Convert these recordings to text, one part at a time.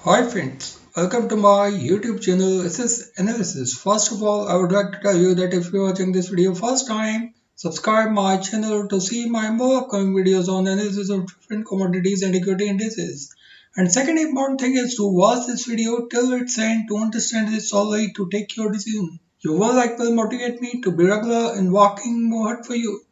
Hi friends, welcome to my YouTube channel SS Analysis. First of all, I would like to tell you that if you're watching this video first time, subscribe my channel to see my more upcoming videos on analysis of different commodities and equity indices. And second important thing is to watch this video till its end to understand this solely to take your decision. Your work will motivate me to be regular in working more hard for you.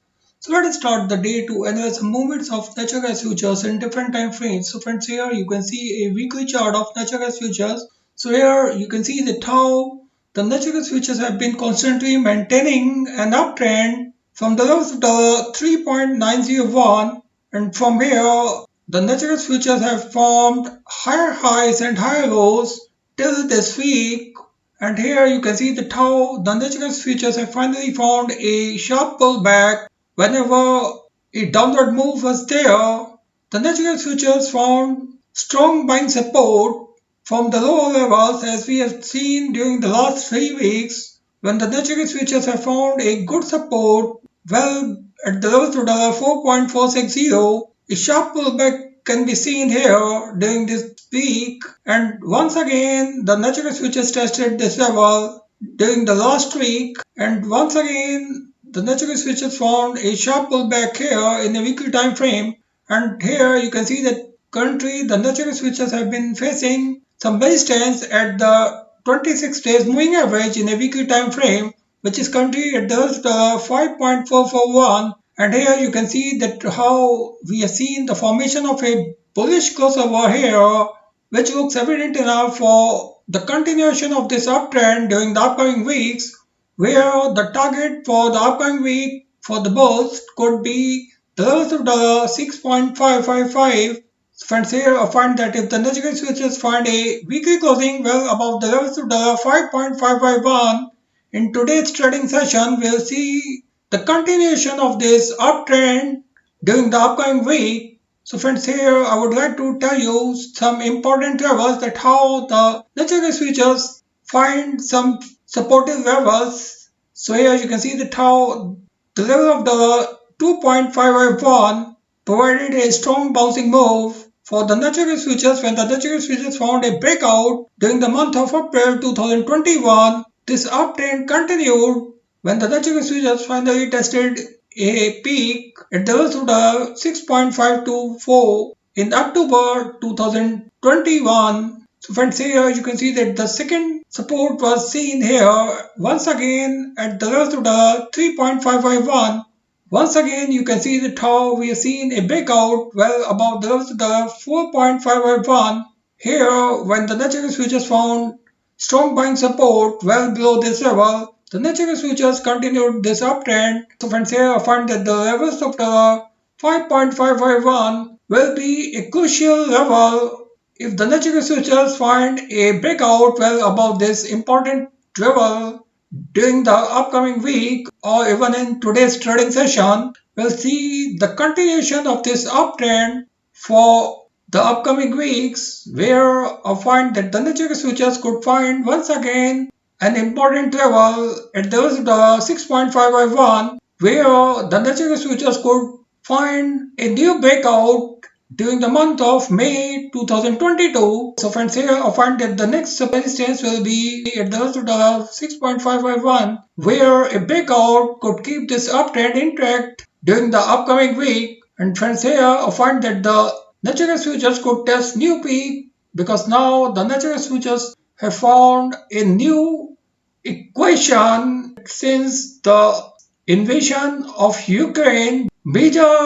So let us start the day to analyze the movements of natural gas futures in different time frames. So friends, here you can see a weekly chart of natural gas futures. So here you can see that how the natural gas futures have been constantly maintaining an uptrend from the levels of the 3.901, and from here the natural gas futures have formed higher highs and higher lows till this week. And here you can see that how the natural gas futures have finally found a sharp pullback. Whenever a downward move was there, the natural gas futures found strong buying support from the lower levels, as we have seen during the last 3 weeks, when the natural gas futures have found a good support well at the levels of $4.460. A sharp pullback can be seen here during this week, and once again the natural gas futures tested this level during the last week, and once again the natural gas futures found a sharp pullback here in a weekly time frame. And here you can see that currently the natural gas futures have been facing some resistance at the 26 days moving average in a weekly time frame, which is currently at the 5.441. And here you can see that how we have seen the formation of a bullish crossover here, which looks evident enough for the continuation of this uptrend during the upcoming weeks, where the target for the upcoming week for the bulls could be the levels of $6.555. Friends, here I find that if the natural gas futures find a weekly closing well above the levels of $5.551 in today's trading session, we'll see the continuation of this uptrend during the upcoming week. So friends, here I would like to tell you some important levels that how the natural gas futures find some supportive levels. So here you can see that how the level of the 2.551 provided a strong bouncing move for the natural gas futures when the natural gas futures found a breakout during the month of April 2021. This uptrend continued when the natural gas futures finally tested a peak at the levels of the 6.524 in October 2021. So friends, here you can see that the second support was seen here once again at the levels of the 3.551. Once again, you can see that how we have seen a breakout well above the levels of the 4.551. Here, when the natural gas futures found strong buying support well below this level, the natural gas futures continued this uptrend. So friends, here I find that the levels of the 5.551 will be a crucial level if the natural gas futures find a breakout well above this important level during the upcoming week or even in today's trading session. We'll see the continuation of this uptrend for the upcoming weeks, where I find that the natural gas futures could find once again an important level at the 6.551, where the natural gas futures could find a new breakout during the month of May 2022. So friends, here I find that the next resistance will be at the 6.551, where a breakout could keep this uptrend intact during the upcoming week. And friends, here I find that the natural gas futures could test new peak, because now the natural gas futures have found a new equation since the invasion of Ukraine. Major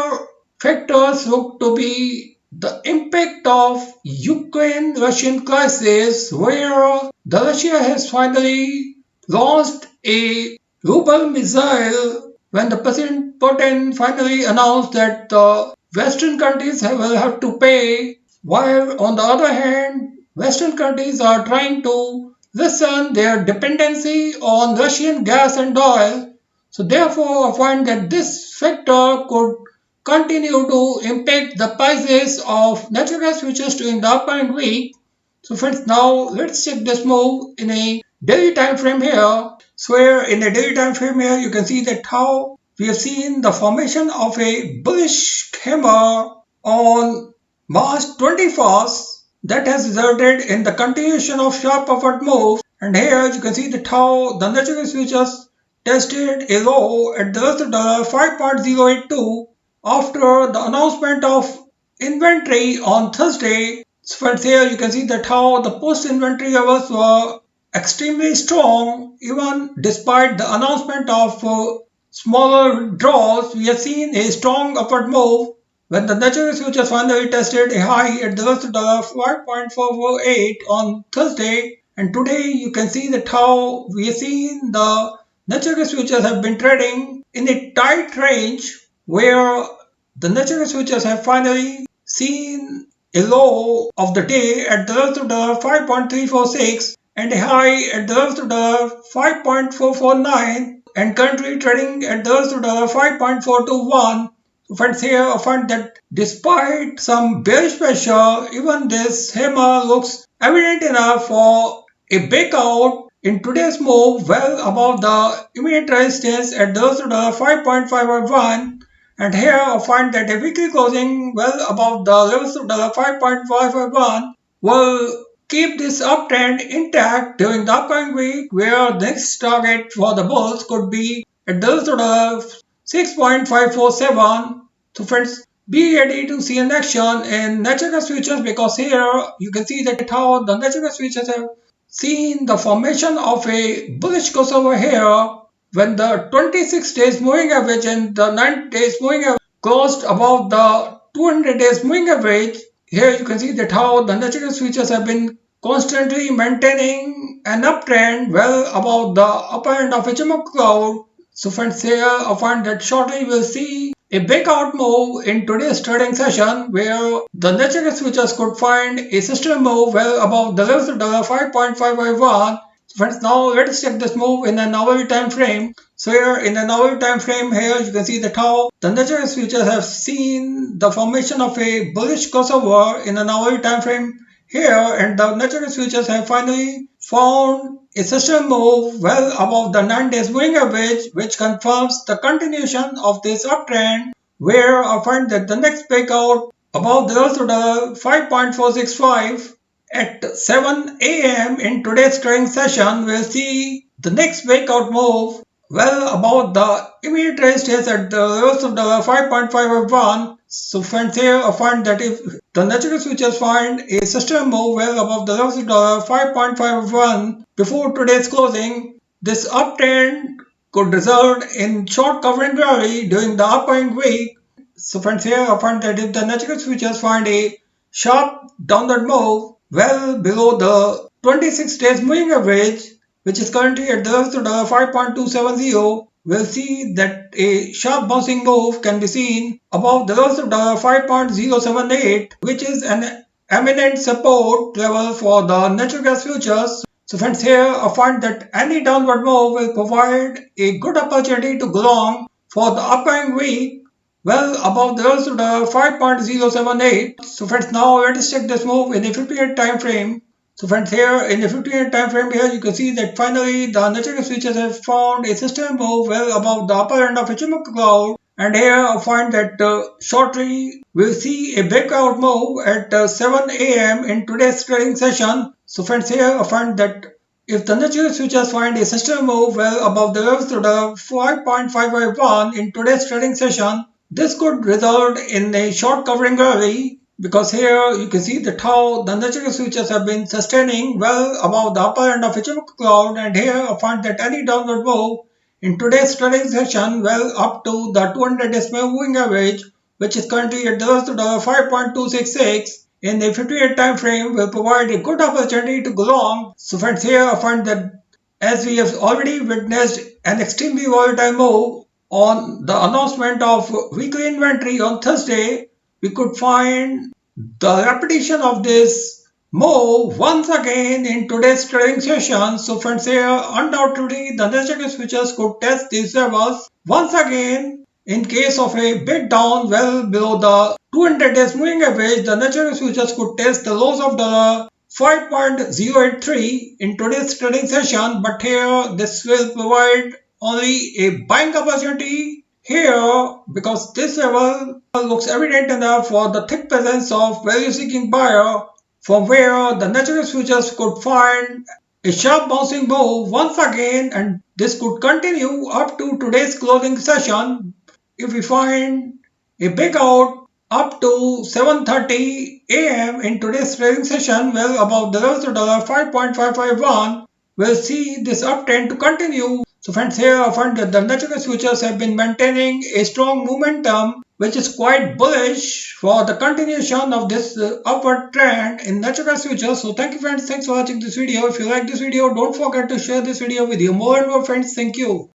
factors look to be the impact of Ukraine-Russian crisis, where the Russia has finally launched a Ruble missile when the President Putin finally announced that the Western countries will have to pay, while on the other hand, Western countries are trying to lessen their dependency on Russian gas and oil. So therefore, I find that this factor could continue to impact the prices of natural gas futures during the upcoming week. So friends, now let's check this move in a daily time frame here. So here in a daily time frame here, you can see that how we have seen the formation of a bullish hammer on March 21st. that has resulted in the continuation of sharp upward move. And here you can see that how the natural futures tested a low at the $5.082 after the announcement of inventory on Thursday. So friends, here you can see that how the post-inventory levels were extremely strong even despite the announcement of smaller draws. We have seen a strong upward move when the natural futures finally tested a high at the $5.448 on Thursday, and today you can see that how we have seen the natural futures have been trading in a tight range where the natural futures have finally seen a low of the day at the 5.346 and a high at the 5.449 and currently trading at the 5.421. So friends, here I find that despite some bearish pressure, even this hammer looks evident enough for a breakout in today's move well above the immediate resistance at the 5.551. And here I find that a weekly closing well above the levels of the 5.551 will keep this uptrend intact during the upcoming week, where the next target for the bulls could be at the sort of 6.547. So friends, be ready to see an action in natural gas futures, because here you can see that how the natural gas futures have seen the formation of a bullish crossover here when the 26 days moving average and the 90 days moving average closed above the 200 days moving average. Here you can see that how the natural gas futures have been constantly maintaining an uptrend well above the upper end of HMO cloud. So friends, here I find that shortly we'll see a breakout move in today's trading session where the natural gas futures could find a system move well above the levels of the 5.551. So friends, now let's check this move in an hourly time frame. So here in an hourly time frame, here you can see that how the natural gas futures have seen the formation of a bullish crossover in an hourly time frame here, and the natural gas futures have finally found a system move well above the 9 days moving average, which confirms the continuation of this uptrend, where I find that the next breakout above the 5.465 at 7 a.m. in today's trading session will see the next breakout move well above the immediate resistance at the levels of the 5.551. So friends, here I find that if the natural futures find a system move well above the levels of the 5.51 before today's closing, this uptrend could result in short covering rally during the upcoming week. So friends, here I find that if the natural futures find a sharp downward move well below the 26 days moving average, which is currently at the 5.270, we'll see that a sharp bouncing move can be seen above the 5.078, which is an eminent support level for the natural gas futures. So friends, here I find that any downward move will provide a good opportunity to go long for the upcoming week well above the 5.078. So friends, now let us check this move in a 50-minute time frame. So friends, here in the 50-minute time frame, here you can see that finally the natural gas futures have found a system move well above the upper end of HMO cloud. And here I find that shortly we'll see a breakout move at 7 a.m. in today's trading session. So friends, here I find that if the natural gas futures find a system move well above the levels to the 5.551 in today's trading session, this could result in a short covering rally, because here you can see that how the natural gas futures have been sustaining well above the upper end of HMO cloud, and here I find that any downward move in today's trading session well up to the 200 decimal moving average, which is currently at the 5.266 in a 58 time frame, will provide a good opportunity to go long. So friends, here I find that as we have already witnessed an extremely volatile move on the announcement of weekly inventory on Thursday, we could find the repetition of this move once again in today's trading session. So friends, here undoubtedly the natural gas futures could test these levels once again. In case of a bit down well below the 200 days moving average, the natural gas futures could test the lows of the 5.083 in today's trading session, but here this will provide only a buying opportunity here, because this level looks evident enough for the thick presence of value seeking buyer from where the natural futures could find a sharp bouncing move once again, and this could continue up to today's closing session if we find a big out up to 7:30 a.m. in today's trading session, well above the levels of $5.551. We'll see this uptrend to continue. So friends, here I find that the natural gas futures have been maintaining a strong momentum, which is quite bullish for the continuation of this upward trend in natural gas futures. So thank you friends, thanks for watching this video. If you like this video, don't forget to share this video with your more and more friends. Thank you.